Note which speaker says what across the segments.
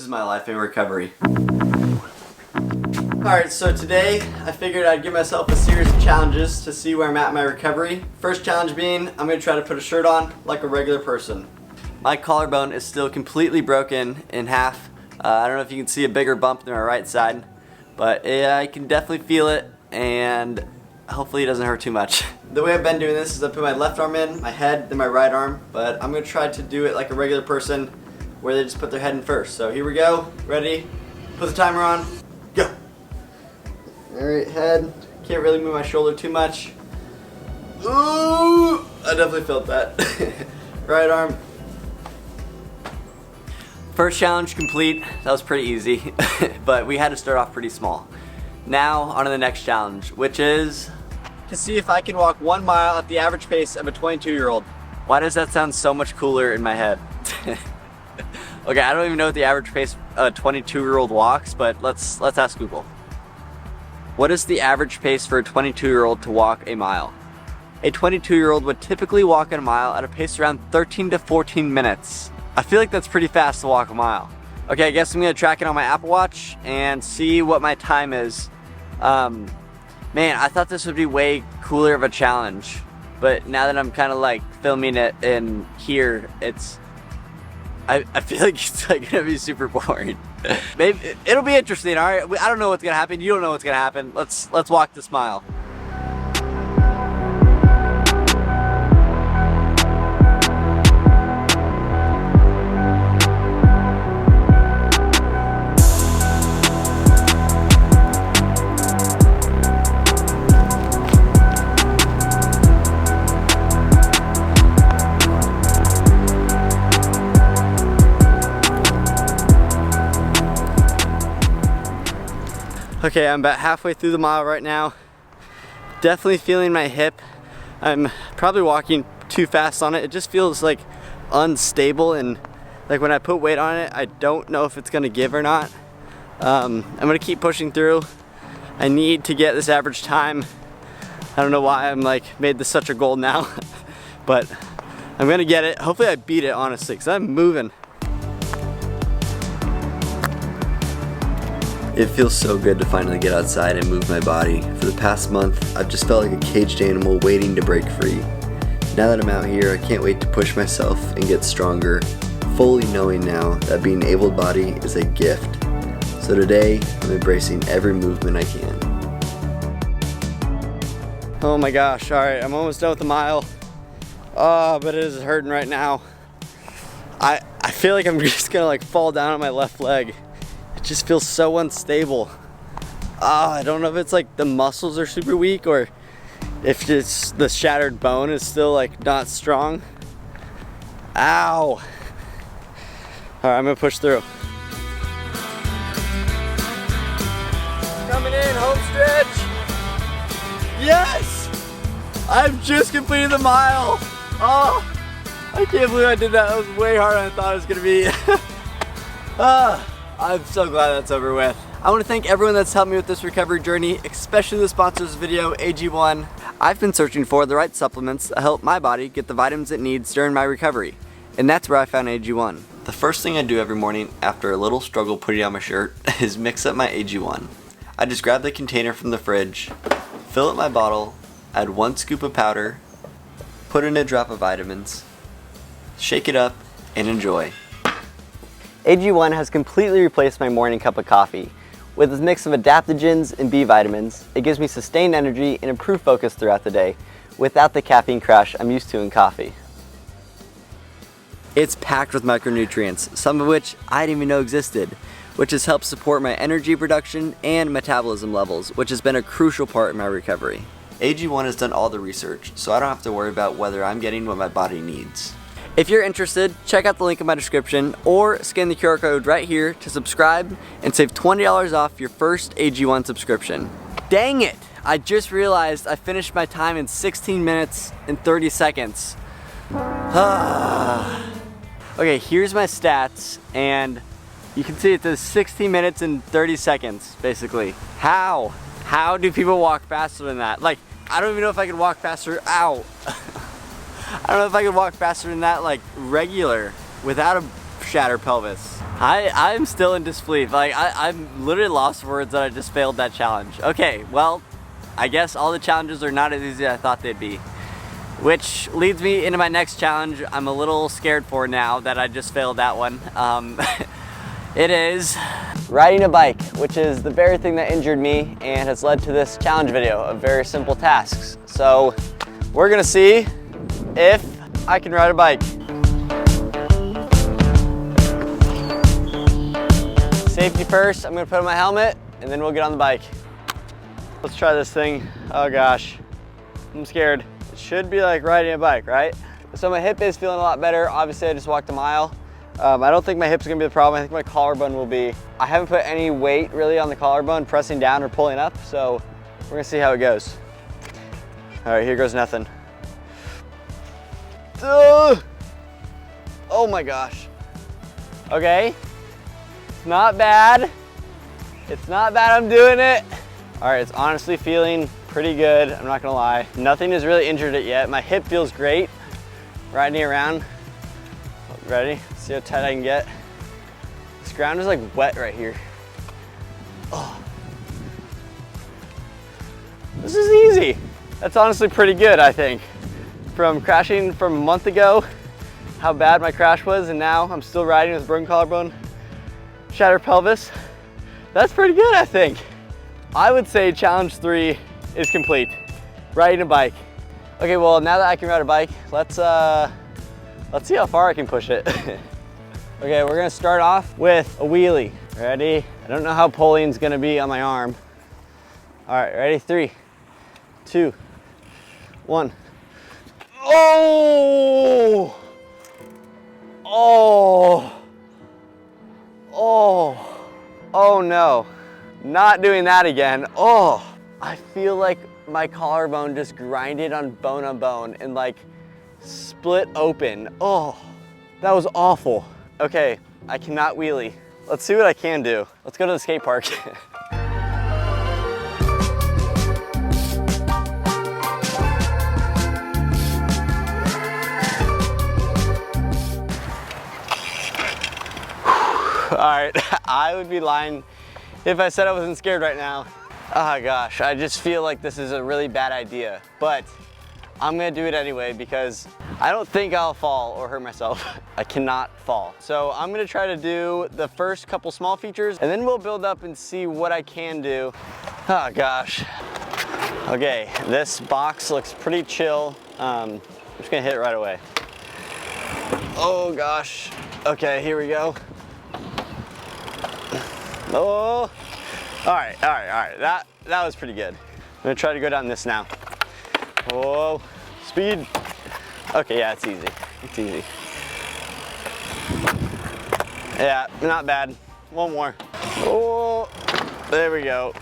Speaker 1: is my life in recovery. Alright, so today I figured I'd give myself a series of challenges to see where I'm at in my recovery. First challenge being, I'm going to try to put a shirt on like a regular person. My collarbone is still completely broken in half. I don't know if you can see a bigger bump than my right side, but I can definitely feel it, and hopefully it doesn't hurt too much. The way I've been doing this is I put my left arm in, my head, then my right arm, but I'm going to try to do it like a regular person where they just put their head in first. So here we go, ready, put the timer on, go. Alright, head, can't really move my shoulder too much. Ooh, I definitely felt that. Right arm. First challenge complete. That was pretty easy, but we had to start off pretty small. Now, on to the next challenge, which is to see if I can walk 1 mile at the average pace of a 22-year-old. Why does that sound so much cooler in my head? Okay, I don't even know what the average pace a 22-year-old walks, but let's ask Google. What is the average pace for a 22-year-old to walk a mile? A 22-year-old would typically walk a mile at a pace around 13 to 14 minutes. I feel like that's pretty fast to walk a mile. Okay, I guess I'm gonna track it on my Apple Watch and see what my time is. Man, I thought this would be way cooler of a challenge, but now that I'm kind of like filming it in here, I feel like it's like gonna be super boring. Maybe it'll be interesting. All right, I don't know what's gonna happen. You don't know what's gonna happen. Let's walk this mile. Okay, I'm about halfway through the mile right now. Definitely feeling my hip. I'm probably walking too fast on it. It just feels like unstable, and like when I put weight on it, I don't know if it's gonna give or not. I'm gonna keep pushing through. I need to get this average time. I don't know why I'm like made this such a goal now, but I'm gonna get it. Hopefully I beat it, honestly, because I'm moving. It feels so good to finally get outside and move my body. For the past month, I've just felt like a caged animal waiting to break free. Now that I'm out here, I can't wait to push myself and get stronger, fully knowing now that being able-bodied is a gift. So today, I'm embracing every movement I can. Oh my gosh, alright, I'm almost done with the mile. Oh, but it is hurting right now. I feel like I'm just gonna like fall down on my left leg. It just feels so unstable. I don't know if it's like the muscles are super weak or if it's the shattered bone is still like not strong. Ow. All right, I'm gonna push through. Coming in, home stretch. Yes! I've just completed the mile. Oh, I can't believe I did that. That was way harder than I thought it was gonna be. I'm so glad that's over with. I want to thank everyone that's helped me with this recovery journey, especially the sponsors of this video, AG1. I've been searching for the right supplements to help my body get the vitamins it needs during my recovery, and that's where I found AG1. The first thing I do every morning after a little struggle putting on my shirt is mix up my AG1. I just grab the container from the fridge, fill up my bottle, add 1 scoop of powder, put in a drop of vitamins, shake it up, and enjoy. AG1 has completely replaced my morning cup of coffee. With its mix of adaptogens and B vitamins, it gives me sustained energy and improved focus throughout the day, without the caffeine crash I'm used to in coffee. It's packed with micronutrients, some of which I didn't even know existed, which has helped support my energy production and metabolism levels, which has been a crucial part in my recovery. AG1 has done all the research, so I don't have to worry about whether I'm getting what my body needs. If you're interested, check out the link in my description or scan the QR code right here to subscribe and save $20 off your first AG1 subscription. Dang it! I just realized I finished my time in 16 minutes and 30 seconds. Okay, here's my stats, and you can see it says 16 minutes and 30 seconds, basically. How? How do people walk faster than that? Like, I don't even know if I could walk faster. Ow! I don't know if I could walk faster than that, like regular, without shatter pelvis. I'm still in disbelief. Like, I'm literally lost for words that I just failed that challenge. Okay, well, I guess all the challenges are not as easy as I thought they'd be. Which leads me into my next challenge I'm a little scared for now that I just failed that one. It is riding a bike, which is the very thing that injured me and has led to this challenge video of very simple tasks. So we're gonna see if I can ride a bike. Safety first, I'm gonna put on my helmet and then we'll get on the bike. Let's try this thing. Oh gosh, I'm scared. It should be like riding a bike, right? So my hip is feeling a lot better. Obviously I just walked a mile. I don't think my hip's gonna be the problem. I think my collarbone will be. I haven't put any weight really on the collarbone, pressing down or pulling up, so we're gonna see how it goes. All right, here goes nothing. Oh my gosh. Okay, it's not bad. It's not bad, I'm doing it. All right, it's honestly feeling pretty good, I'm not gonna lie. Nothing has really injured it yet. My hip feels great, riding around. Ready? See how tight I can get? This ground is like wet right here. Oh. This is easy. That's honestly pretty good, I think. From crashing from a month ago, how bad my crash was, and now I'm still riding with broken collarbone, shattered pelvis. That's pretty good, I think. I would say challenge 3 is complete. Riding a bike. Okay, well, now that I can ride a bike, let's see how far I can push it. Okay, we're gonna start off with a wheelie. Ready? I don't know how pulling's gonna be on my arm. All right, ready? 3, 2, 1. Oh! Oh! Oh! Oh no, not doing that again. Oh! I feel like my collarbone just grinded on bone and like split open. Oh, that was awful. Okay, I cannot wheelie. Let's see what I can do. Let's go to the skate park. All right, I would be lying if I said I wasn't scared right now. Oh gosh, I just feel like this is a really bad idea, but I'm gonna do it anyway because I don't think I'll fall or hurt myself. I cannot fall. So I'm gonna try to do the first couple small features and then we'll build up and see what I can do. Oh gosh. Okay, this box looks pretty chill. I'm just gonna hit it right away. Oh gosh. Okay, here we go. Oh, all right. That was pretty good. I'm gonna try to go down this now. Whoa, speed. Okay, yeah, it's easy. It's easy. Yeah, not bad. One more. Oh, there we go.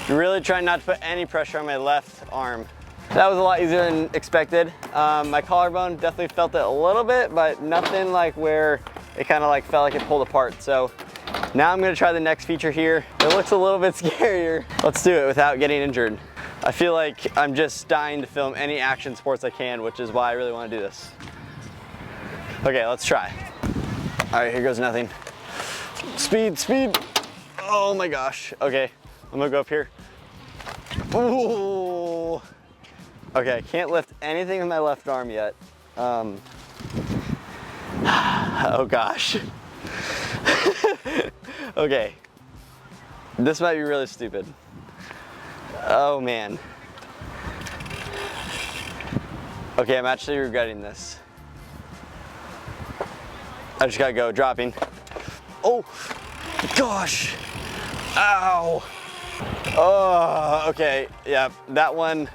Speaker 1: Really trying not to put any pressure on my left arm. That was a lot easier than expected. My collarbone definitely felt it a little bit, but nothing like where it kind of like felt like it pulled apart. So now I'm gonna try the next feature here. It looks a little bit scarier. Let's do it without getting injured. I feel like I'm just dying to film any action sports I can, which is why I really wanna do this. Okay, let's try. All right, here goes nothing. Speed, speed. Oh my gosh. Okay, I'm gonna go up here. Ooh. Okay, I can't lift anything with my left arm yet. Oh gosh. Okay, this might be really stupid. Oh man. Okay, I'm actually regretting this. I just gotta go, dropping. Oh, gosh. Ow. Oh, okay, yeah, that one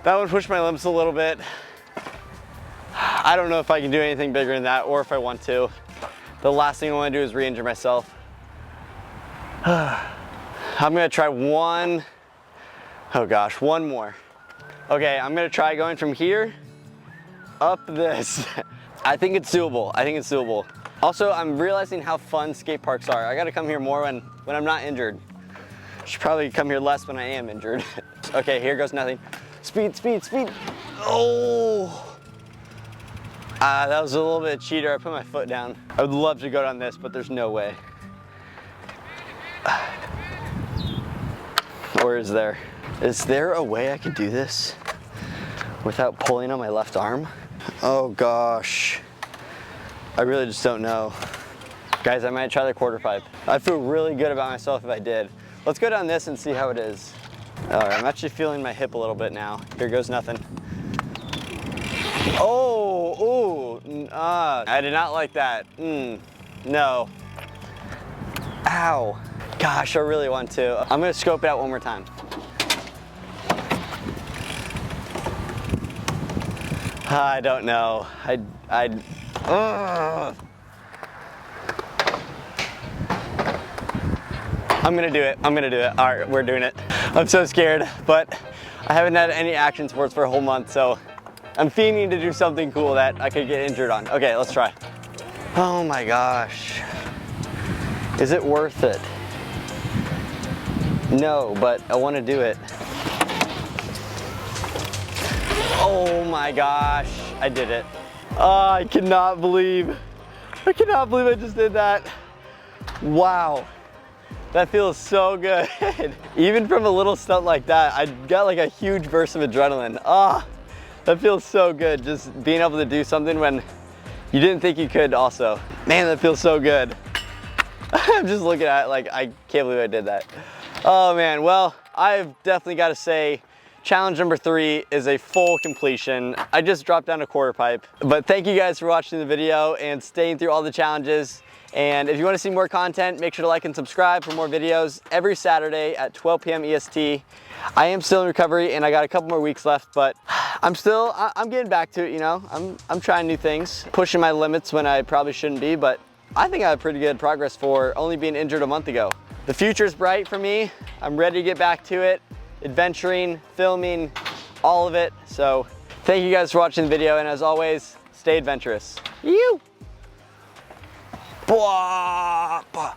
Speaker 1: pushed my limbs a little bit. I don't know if I can do anything bigger than that or if I want to. The last thing I want to do is re-injure myself. I'm gonna try one. Oh gosh, one more. Okay, I'm gonna try going from here up this. I think it's doable. I think it's doable. Also, I'm realizing how fun skate parks are. I gotta come here more when I'm not injured. Should probably come here less when I am injured. Okay, here goes nothing. Speed, speed, speed. Oh. That was a little bit of cheater. I put my foot down. I would love to go down this, but there's no way. Or is there? Is there a way I could do this without pulling on my left arm? Oh gosh. I really just don't know. Guys, I might try the quarter pipe. I'd feel really good about myself if I did. Let's go down this and see how it is. All right, I'm actually feeling my hip a little bit now. Here goes nothing. Oh, ooh, I did not like that. No. Ow. Gosh, I really want to. I'm gonna scope it out one more time. I don't know. I'm gonna do it. I'm gonna do it. All right, we're doing it. I'm so scared, but I haven't had any action sports for a whole month, so I'm fiending to do something cool that I could get injured on. Okay, let's try. Oh my gosh. Is it worth it? No, but I want to do it. Oh my gosh, I did it. Oh, I cannot believe I just did that. Wow. That feels so good. Even from a little stunt like that, I got like a huge burst of adrenaline. Ah, that feels so good. Just being able to do something when you didn't think you could also. Man, that feels so good. I'm just looking at it like, I can't believe I did that. Oh man, well, I've definitely got to say, challenge number 3 is a full completion. I just dropped down a quarter pipe, but thank you guys for watching the video and staying through all the challenges. And if you want to see more content, make sure to like and subscribe for more videos every Saturday at 12 p.m. EST. I am still in recovery and I got a couple more weeks left, but I'm getting back to it, you know. I'm trying new things, pushing my limits when I probably shouldn't be, but I think I have pretty good progress for only being injured a month ago. The future's bright for me. I'm ready to get back to it, adventuring, filming, all of it. So thank you guys for watching the video, and as always, stay adventurous. You. Blah, blah.